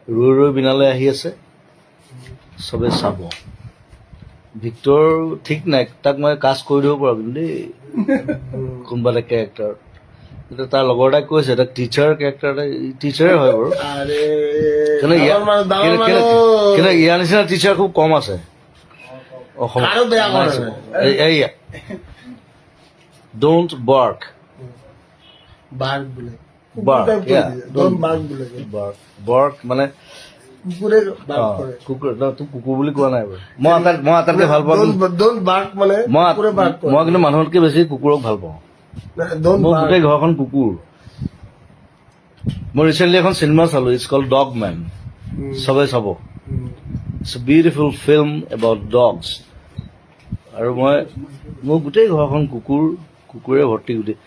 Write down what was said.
ৰৈ ৰৈ বিনালৈ আহি আছে চবে চাব ভিক্টৰ ঠিক নাই তাক মই কাষ্ট কৰি দিব পৰা কিন্তু দেই কোনোবা এটা কেৰেক্টাৰ কিন্তু তাৰ লগৰ এটাই কৈছে এটা টিচাৰ কেৰেক্টাৰ এটা টিচাৰে হয় বাৰু কিন্তু ইয়াৰ নিচিনা টিচাৰ খুব কম আছে অসমত এইয়া ডোণ্ট বাৰ্ক বাৰ্ক মানে কুকুৰ কুকুৰ বুলি কোৱা নাই বাৰু মই আটাইতকৈ ভাল পাওঁ মই কিন্তু মানুহতকৈ বেছি কুকুৰক ভাল পাওঁ মোৰ গোটেই ঘৰখন কুকুৰ মই ৰিচেণ্টলি এখন চিনেমা চালো ইটছ কল্ড ডগ মেন চবে চাব it's a beautiful film about dogs আৰু মোৰ গোটেই ঘৰখন কুকুৰে ভৰ্তি গোটেই